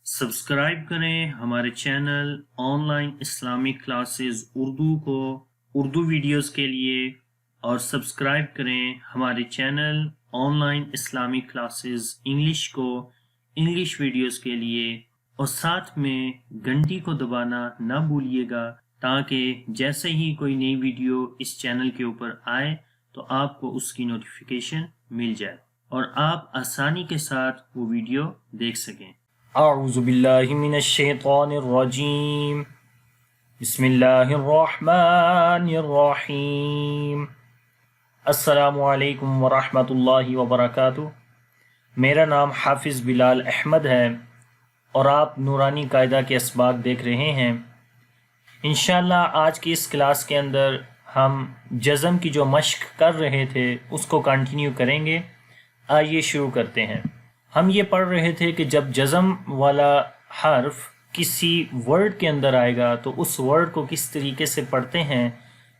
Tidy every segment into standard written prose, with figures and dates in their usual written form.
Subscribe کریں ہمارے channel on line Islamic classes Urdu کو اردو ویڈیوز کے لیے، اور سبسکرائب کریں ہمارے channel on line Islamic classes English کو انگلش ویڈیوز کے لیے، اور ساتھ میں گھنٹی کو دبانا نہ بھولیے گا تاکہ جیسے ہی کوئی نئی ویڈیو اس چینل کے اوپر آئے تو آپ کو اس کی نوٹیفیکیشن مل جائے اور آپ آسانی کے ساتھ وہ ویڈیو دیکھ سکیں۔ اعوذ باللہ من الشیطان الرجیم، بسم اللہ الرحمن الرحیم۔ السلام علیکم ورحمۃ اللہ وبرکاتہ۔ میرا نام حافظ بلال احمد ہے اور آپ نورانی قاعدہ کے اسباق دیکھ رہے ہیں۔ انشاءاللہ آج کی اس کلاس کے اندر ہم جزم کی جو مشق کر رہے تھے اس کو کنٹینیو کریں گے۔ آئیے شروع کرتے ہیں۔ ہم یہ پڑھ رہے تھے کہ جب جزم والا حرف کسی ورڈ کے اندر آئے گا تو اس ورڈ کو کس طریقے سے پڑھتے ہیں،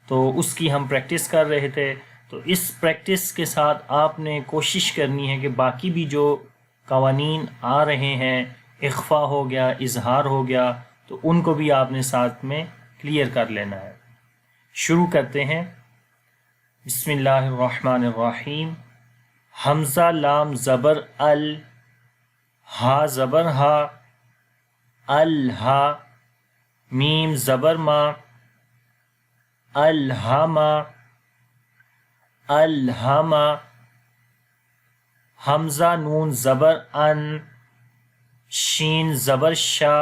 تو اس کی ہم پریکٹس کر رہے تھے۔ تو اس پریکٹس کے ساتھ آپ نے کوشش کرنی ہے کہ باقی بھی جو قوانین آ رہے ہیں، اخفا ہو گیا، اظہار ہو گیا، تو ان کو بھی آپ نے ساتھ میں کلیئر کر لینا ہے۔ شروع کرتے ہیں۔ بسم اللہ الرحمن الرحیم۔ حمزہ لام زبر ال، ہا زبر ہا، الہا، میم زبر ما، الہما، الہما، حمزہ نون زبر ان، شین زبر شا،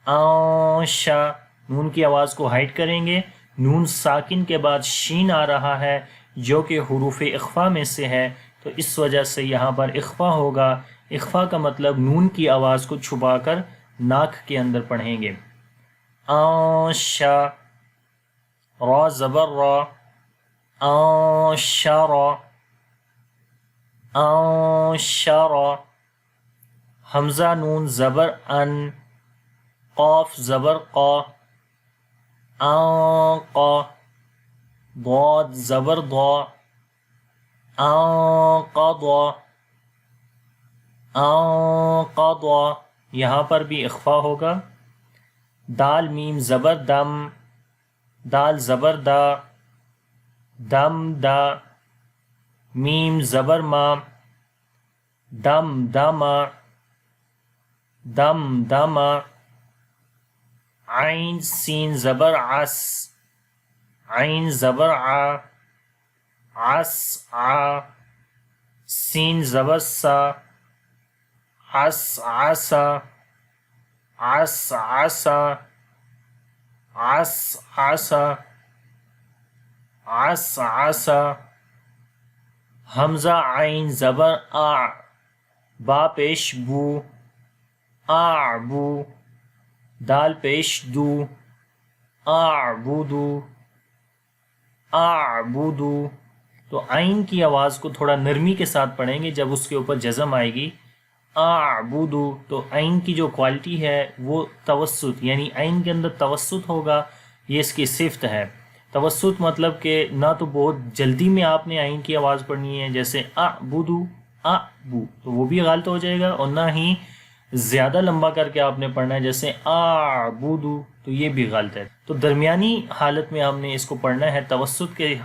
آشا۔ نون کی آواز کو ہائڈ کریں گے۔ نون ساکن کے بعد شین آ رہا ہے جو کہ حروف اخفا میں سے ہے، تو اس وجہ سے یہاں پر اخفا ہوگا۔ اخفا کا مطلب نون کی آواز کو چھپا کر ناک کے اندر پڑھیں گے۔ آشا، را زبر را، آشارا، آشارا، حمزہ نون زبر ان، قاف زبر قا، آقا، ضاد زبر ضا، آقضا، آقضا، یہاں پر بھی اخفا ہوگا۔ دال میم زبر دم، دال زبر دا، دم دا، میم زبر ما، دم دما، دم دما، عین سین زبر عس، عین زبر ع، عس ع، سین زبر سا، عس عسا، عس عسا، عس عسا، عس عسا، حمزہ عین زبر آ، با پیش بو، آعبو، دال پیش دو، اعبدو، اعبدو۔ تو عین کی آواز کو تھوڑا نرمی کے ساتھ پڑھیں گے جب اس کے اوپر جزم آئے گی۔ اعبدو، تو عین کی جو کوالٹی ہے وہ توسط، یعنی عین کے اندر توسط ہوگا، یہ اس کی صفت ہے۔ توسط مطلب کہ نہ تو بہت جلدی میں آپ نے عین کی آواز پڑھنی ہے جیسے اعبدو، اعبو، تو وہ بھی غلط ہو جائے گا، اور نہ ہی زیادہ لمبا کر کے آپ نے پڑھنا ہے جیسے اعبدو، تو یہ بھی غلط ہے۔ تو درمیانی حالت میں ہم نے اس کو پڑھنا ہے توسط کے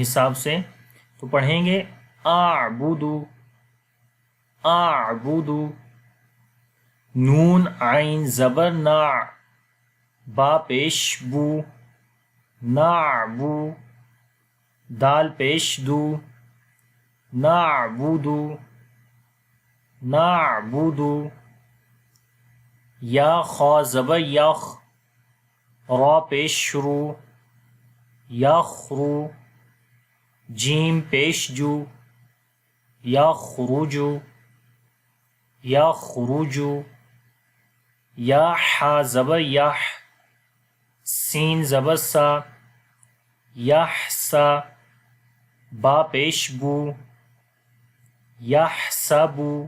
حساب سے۔ تو پڑھیں گے اعبدو، اعبدو، نون عین زبر نا، با پیش بو، نعبو، دال پیش دو، نعبدو، نعبدو، یا خا زبر یخ، را پیش شروع، یخرو، جیم پیش جو، یخرجو، یخرجو، یا حا زبر یح، سین زبر سا، یحسا، با پیش بو، یحسبو،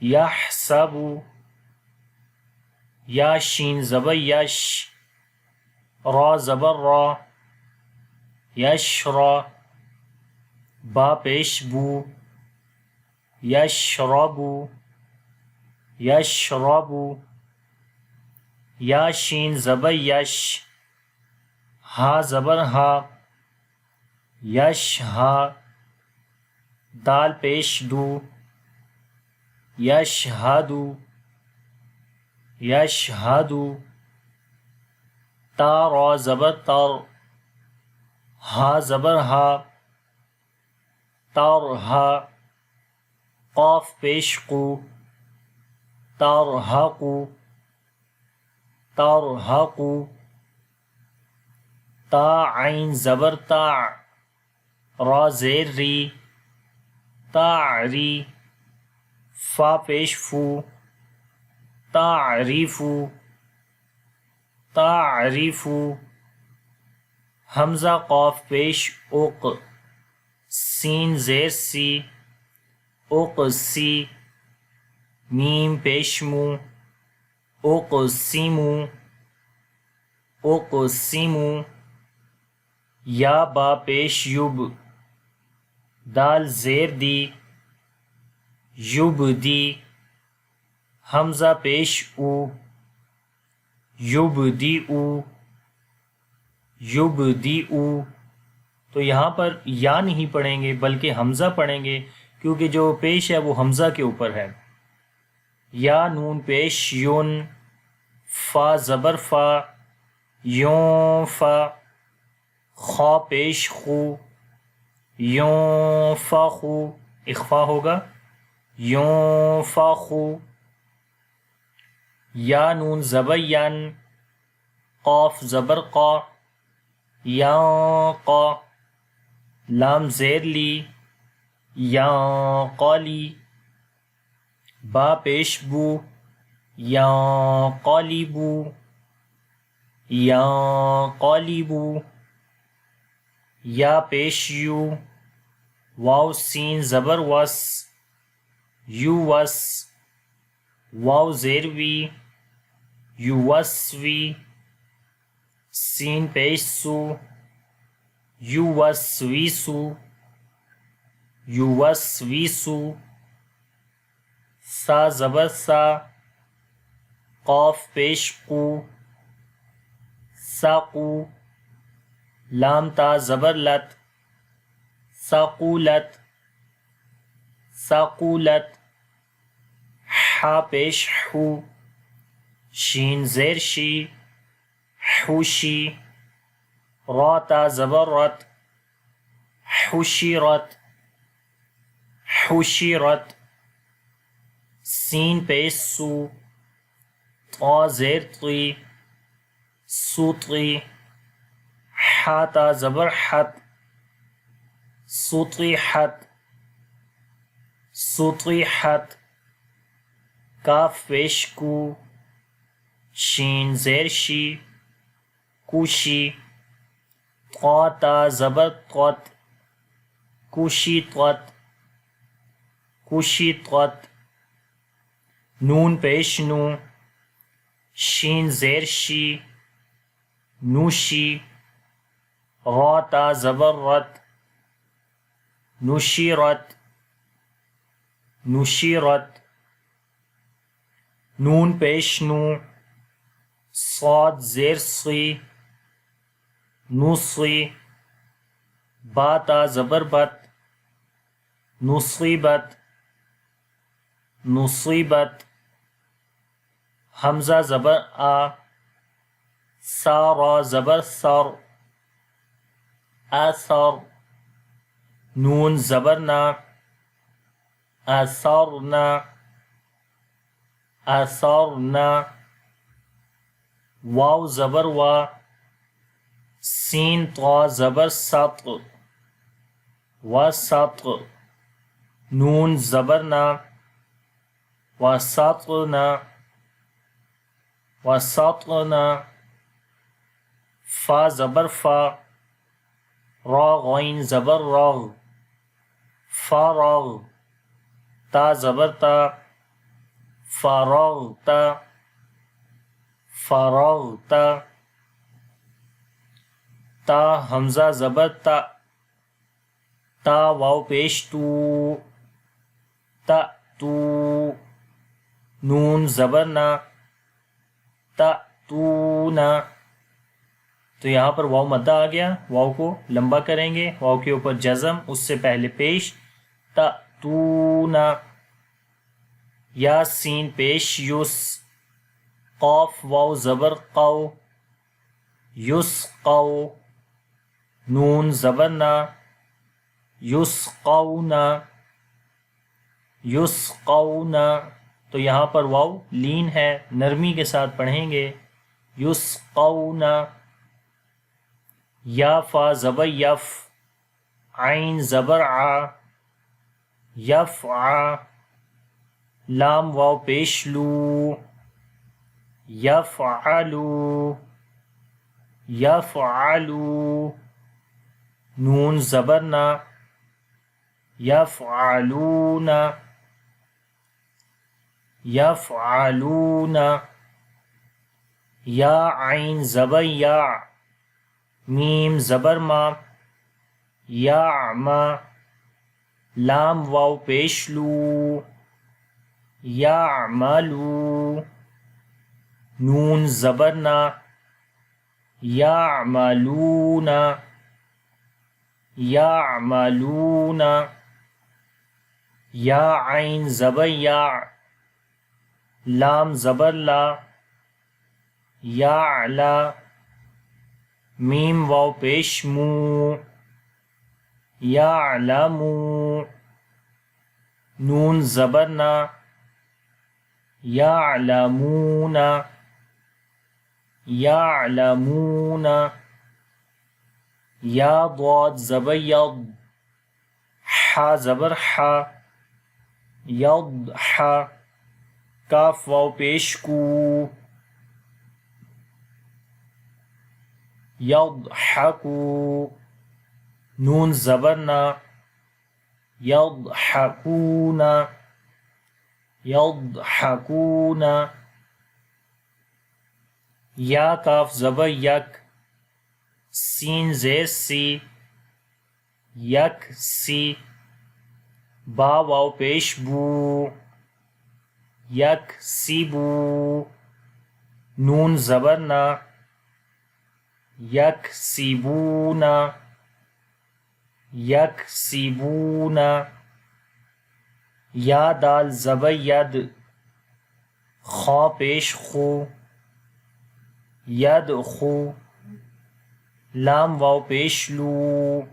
یحسبو، یا شین زبر یش، را زبر را، یشرا، با پیش بو، یشربو، یشرب، یا شین زبر یش، ہا زبر ہا، یش ہا، دال پیش دو، یشہدو، یشہدو، تا را زبر تر، ہا زبر ہا، ترہا، قاف پیش قو، ترہقو، ترہقو، تا عین زبر تا، را زیر ری، تعری، فا پیش فو، تعریفو، تعریفو، حمزہ قاف پیش اق، سین زیر سی، اقسی، میم پیش مو، اقسمو، اقسمو، یا با پیش یب، دال زیر دی، یبدی، حمزہ پیش او، یبدیعو، یبدیعو۔ تو یہاں پر یا نہیں پڑھیں گے بلکہ حمزہ پڑھیں گے، کیونکہ جو پیش ہے وہ حمزہ کے اوپر ہے۔ یا نون پیش یون، فا زبر فا، یون فا، خا پیش خو، یون فا خو، اخفا ہوگا، یون فا خو۔ یا نون زبر ین، قاف زبر قا، یا قا، لام زیر لی، یا قالی، با پیش بو، یا قالیبو، یا قالیبو، یا پیش یو، واو سین زبر وس، یو وس، واو زیر وی، یو وس وی، سین پیش سو، یو وس وی سو، یو وس وی سو، سا زبر سا، قاف پیش قو، ساقو، لام تا زبر لت، ساقولت، ساقولت، حا پیش حو، شین زیر شی، حوشی، را تا زبر رت، حشرت، حشرت، سین پیش سو، طا زیر طی، سطی، حا تا زبر حت، سطیحت، سطیحت، کاف پیش کو، شین زیر شی، کوشی، طا تا زبر طت، کوشیطت، کوشیطت، نون پیش نو، شین زیر شی، نوشی، را تا زبر رت، نشیرت، نشیرت، نون پیش نو، صاد زیر سی، نصی، با تا زبر بت، نصیبت، نصیبت، حمزہ زبر آ، سا را زبر سر، اثر، نون زبر نا، اثرنا، اثرنا، واو زبر وا، سین طا زبر سط، وسط، نون زبر نا، وسطنا، وسطنا، فا زبر فا، را غین زبر رغ، فرغ، تا زبر تا، فرغتا، فرغتا، تا حمزہ زبر تا، تا واو پیش تو، تا تو، نون زبر نا، تأتون، تو یہاں پر واو مدہ آ گیا، واو کو لمبا کریں گے، واو کے اوپر جزم، اس سے پہلے پیش، تأتون، یا سین پیش، یس، قاف واو زبر قو، یسقو، نون زبر نا، یسقون، یسقون، تو یہاں پر واو لین ہے، نرمی کے ساتھ پڑھیں گے، یسقون، یا فا زبر یف، عین زبر ع، یفع، لام واو پیش لو، یفعلو، یفعلو، نون زبر نا، یفعلون، یفعلون، یا عین زبر یا، میم زبر ما، یعما، لام واو پیش لو، یعملو، نون زبر نا، یعملون، یعملون، یا عین زبر یا، لام زبر لا، یعلا، میم واو پیش مو، یعلمو، نون زبر نا، یعلمون، یعلمون، یا ضاد زبر ید، ح زبر ح، یضح، کاف واو پیش کو، یضحکو، نون زبر نا، یضحکون، یضحکون، یا کاف زبر یک، سین زیر سی، یک سی، با واو پیش بو، یک سی بو، نون زبر نا، یک سیبون، یک سیبون، یا دال زبر ید، خا پیش خو، ید خو، لام واو پیش لو،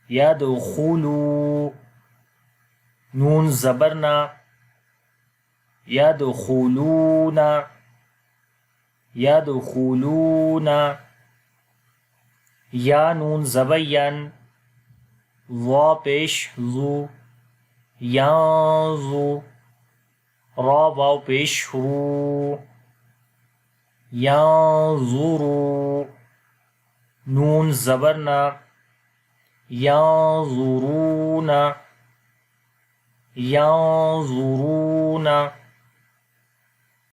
ید خلو، نون زبر نا، ید خلون، ید خلون، یا نون زبر ین، وا پیش زو، یانزو، را واو پیش رو، یانظرو، نون زبر نا، یانظرون، یانظرون،